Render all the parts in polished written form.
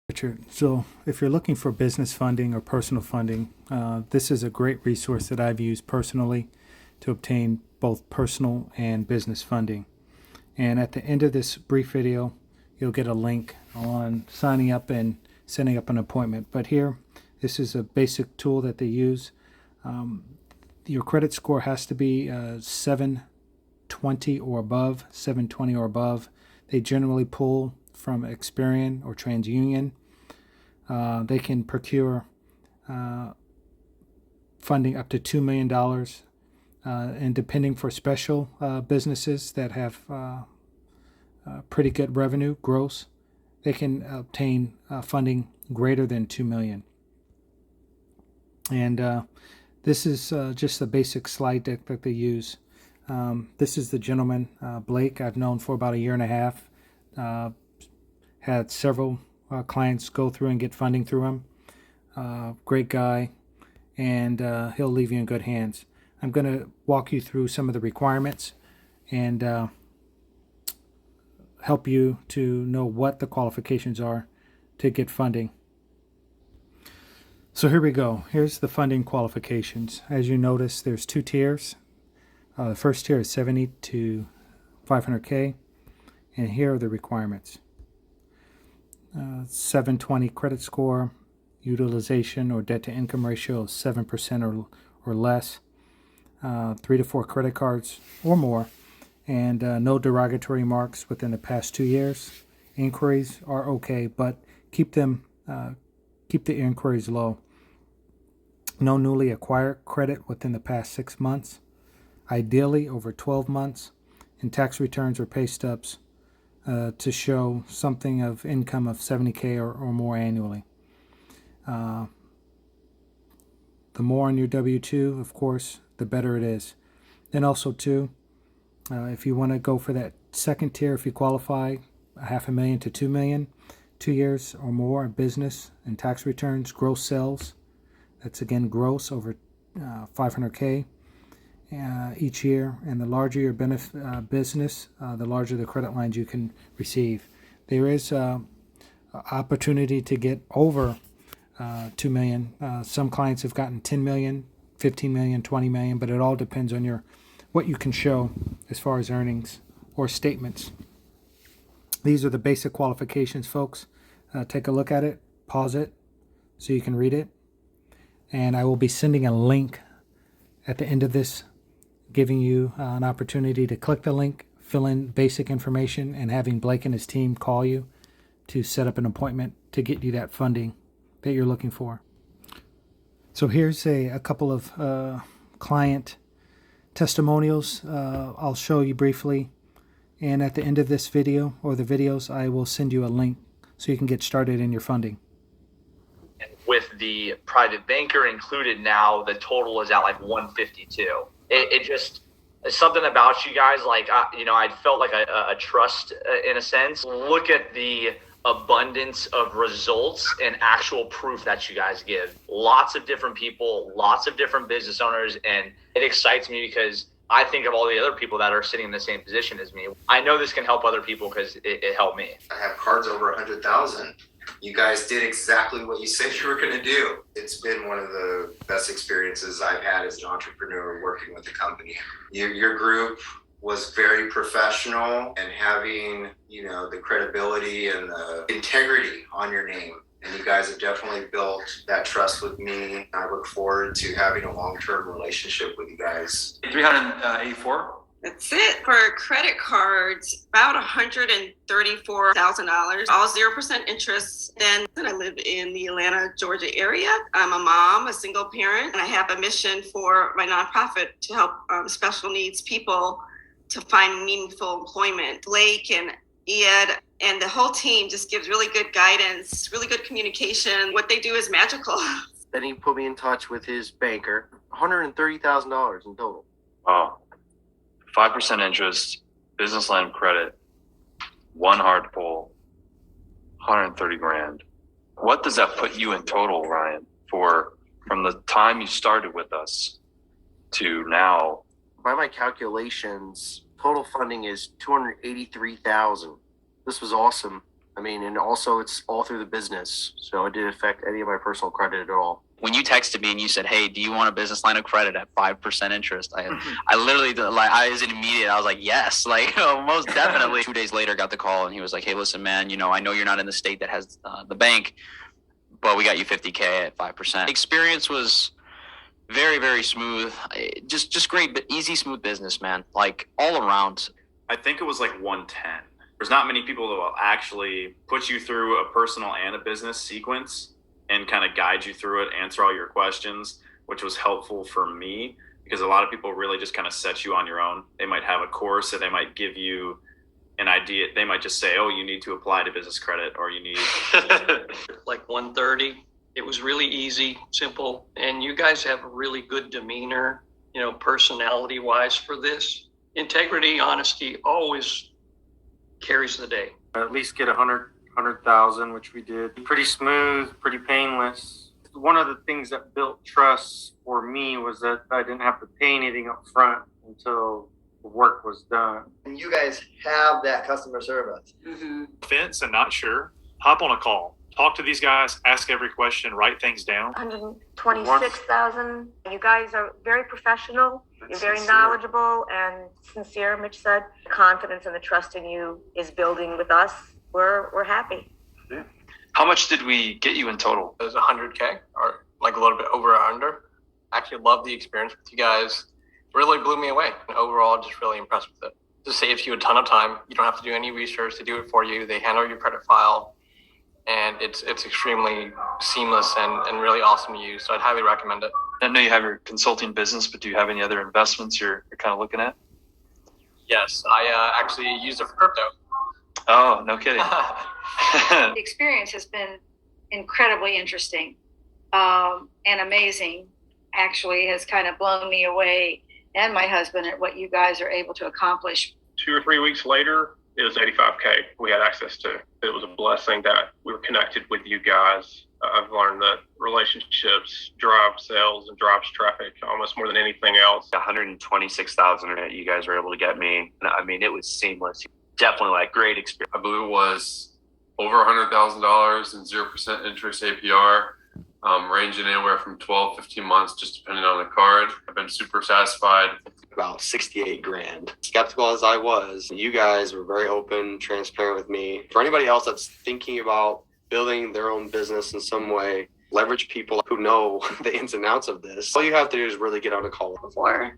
Richard. So if you're looking for business funding or personal funding, this is a great resource that I've used personally to obtain both personal and business funding. And at the end of this brief video, you'll get a link on signing up and setting up an appointment. But here, this is a basic tool that they use. Your credit score has to be 720 or above. 720 or above. They generally pull from Experian or TransUnion. They can procure funding up to $2 million. And depending for special businesses that have pretty good revenue, gross, they can obtain funding greater than $2 million. And this is just a basic slide deck that they use. This is the gentleman, Blake, I've known for about a year and a half. Had several clients go through and get funding through him. Great guy, and he'll leave you in good hands. I'm going to walk you through some of the requirements and help you to know what the qualifications are to get funding. So here we go. Here's the funding qualifications. As you notice, there's two tiers. The first tier is 70 to 500K, and here are the requirements. 720 credit score, utilization or debt to income ratio of 7% or less, 3 to 4 credit cards or more, and no derogatory marks within the past 2 years. Inquiries are okay, but keep the inquiries low. No newly acquired credit within the past 6 months, ideally over 12 months, and tax returns or pay stubs to show something of income of 70K or more annually. The more on your W-2, of course, the better it is. Then also too, if you want to go for that second tier, if you qualify, $500,000 to $2 million, 2 years or more in business and tax returns, gross sales. That's again gross over 500K each year, and the larger your business, the larger the credit lines you can receive. There is opportunity to get over 2 million. Some clients have gotten 10 million, 15 million, 20 million, but it all depends on what you can show as far as earnings or statements. These are the basic qualifications, folks. Take a look at it, pause it so you can read it, and I will be sending a link at the end of this, giving you an opportunity to click the link, fill in basic information, and having Blake and his team call you to set up an appointment to get you that funding that you're looking for. So here's a couple of client testimonials I'll show you briefly, and at the end of this video or the videos, I will send you a link so you can get started in your funding. With the private banker included now, the total is at like 152. It just something about you guys, like I felt like a trust in a sense. Look at the abundance of results and actual proof that you guys give. Lots of different people, lots of different business owners, and it excites me because I think of all the other people that are sitting in the same position as me. I know this can help other people because it helped me. I have cards over 100,000. You guys did exactly what you said you were going to do. It's been one of the best experiences I've had as an entrepreneur working with the company. Your group was very professional, and having, the credibility and the integrity on your name. And you guys have definitely built that trust with me. I look forward to having a long-term relationship with you guys. 384. That's it. For credit cards, about $134,000, all 0% interest. Then I live in the Atlanta, Georgia area. I'm a mom, a single parent, and I have a mission for my nonprofit to help special needs people to find meaningful employment. Blake and Ed and the whole team just gives really good guidance, really good communication. What they do is magical. Then he put me in touch with his banker. $130,000 in total. Wow. 5% interest, business line of credit, one hard pull, 130 grand. What does that put you in total, Ryan, from the time you started with us to now? By my calculations, total funding is $283,000. This was awesome. I mean, and also it's all through the business, so it didn't affect any of my personal credit at all. When you texted me and you said, "Hey, do you want a business line of credit at 5% interest?" I literally like I was immediate. I was like, "Yes!" Like most definitely. 2 days later, got the call and he was like, "Hey, listen, man. I know you're not in the state that has the bank, but we got you $50K at 5%." Experience was very, very smooth. Just great, but easy, smooth business, man. Like all around. I think it was like 110. There's not many people that will actually put you through a personal and a business sequence and kind of guide you through it, answer all your questions, which was helpful for me because a lot of people really just kind of set you on your own. They might have a course that they might give you an idea. They might just say, "Oh, you need to apply to business credit," or you need like 130. It was really easy, simple, and you guys have a really good demeanor, personality wise for this. Integrity, honesty always carries the day. At least get 100,000, which we did. Pretty smooth, pretty painless. One of the things that built trust for me was that I didn't have to pay anything up front until the work was done. And you guys have that customer service. Fence and not sure, hop on a call. Talk to these guys, ask every question, write things down. 126,000. You guys are very professional. You're very knowledgeable and sincere. Mitch said the confidence and the trust in you is building with us. We're happy. Yeah. How much did we get you in total? It was 100K or like a little bit over or under. Actually loved the experience with you guys. Really blew me away. And overall, just really impressed with it. Just saves you a ton of time. You don't have to do any research. They do it for you. They handle your credit file. And it's extremely seamless and really awesome to use. So I'd highly recommend it. I know you have your consulting business, but do you have any other investments you're kind of looking at? Yes, I actually used it for crypto. Oh, no kidding. The experience has been incredibly interesting and amazing. Actually, has kind of blown me away and my husband at what you guys are able to accomplish. 2 or 3 weeks later, it was 85K we had access to. It was a blessing that we were connected with you guys. I've learned that relationships drive sales and drives traffic almost more than anything else. 126,000 that you guys were able to get me. I mean, it was seamless. Definitely like great experience. I believe it was over $100,000 and 0% interest APR, ranging anywhere from 12, 15 months, just depending on the card. I've been super satisfied. About 68 grand. Skeptical as I was, you guys were very open, transparent with me. For anybody else that's thinking about building their own business in some way, leverage people who know the ins and outs of this. All you have to do is really get on a call.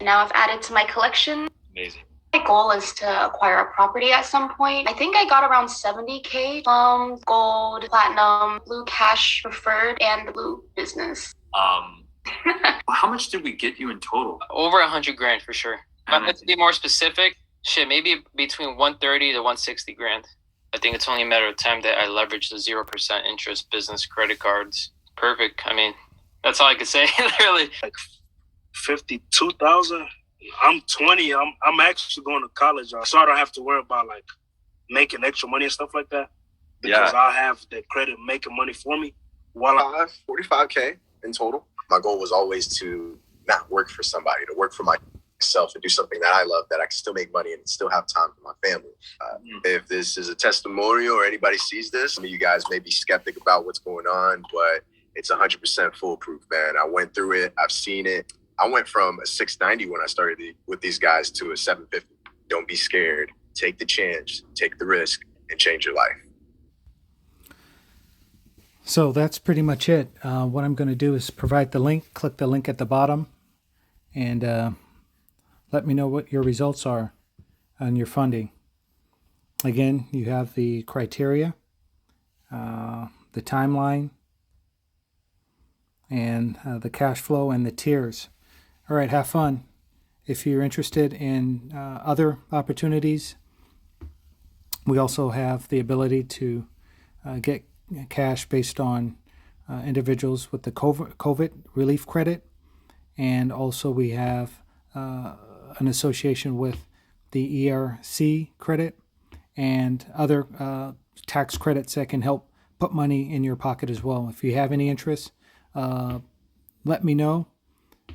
Now I've added to my collection. Amazing. My goal is to acquire a property at some point. I think I got around 70K from gold, platinum, blue cash preferred, and blue business. How much did we get you in total? Over 100 grand for sure. But to be more specific, maybe between 130 to 160 grand. I think it's only a matter of time that I leverage the 0% interest business credit cards. Perfect. I mean, that's all I could say, literally. Like 52,000. I'm 20. I'm actually going to college, so I don't have to worry about like making extra money and stuff like that. Because I have the credit making money for me. While I have 45K in total. My goal was always to not work for somebody, to work for myself and do something that I love, that I can still make money and still have time for my family. If this is a testimonial or anybody sees this, some of you guys may be skeptic about what's going on, but it's 100% foolproof, man. I went through it. I've seen it. I went from a 690 when I started with these guys to a 750. Don't be scared. Take the chance, take the risk, and change your life. So that's pretty much it. What I'm going to do is provide the link. Click the link at the bottom and let me know what your results are on your funding. Again, you have the criteria, the timeline, and the cash flow and the tiers. All right, have fun. If you're interested in other opportunities, we also have the ability to get cash based on individuals with the COVID relief credit. And also we have an association with the ERC credit and other tax credits that can help put money in your pocket as well. If you have any interest, let me know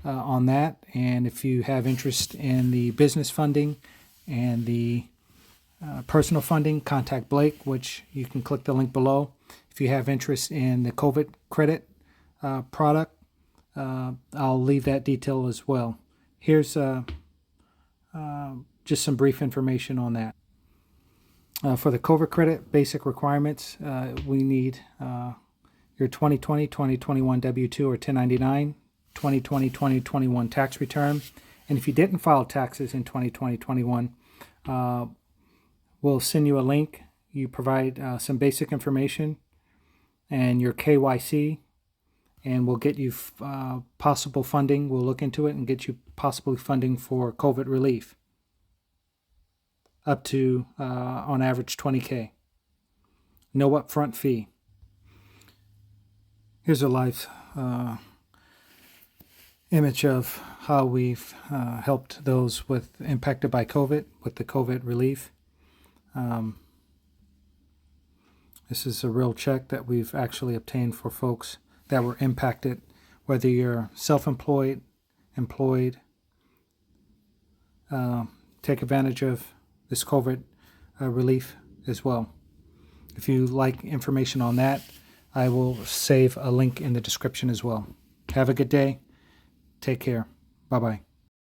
on that. And if you have interest in the business funding and the personal funding, contact Blake, which you can click the link below. If you have interest in the COVID credit product, I'll leave that detail as well. Here's just some brief information on that. For the COVID credit basic requirements, we need your 2020, 2021 W-2 or 1099, 2020, 2021 tax return. And if you didn't file taxes in 2020, 21, we'll send you a link. You provide some basic information and your KYC, and we'll get you possible funding. We'll look into it and get you possibly funding for COVID relief up to, on average, $20K. No upfront fee. Here's a live image of how we've helped those impacted by COVID with the COVID relief. This is a real check that we've actually obtained for folks that were impacted, whether you're self-employed, employed. Take advantage of this COVID relief as well. If you like information on that, I will save a link in the description as well. Have a good day. Take care. Bye-bye.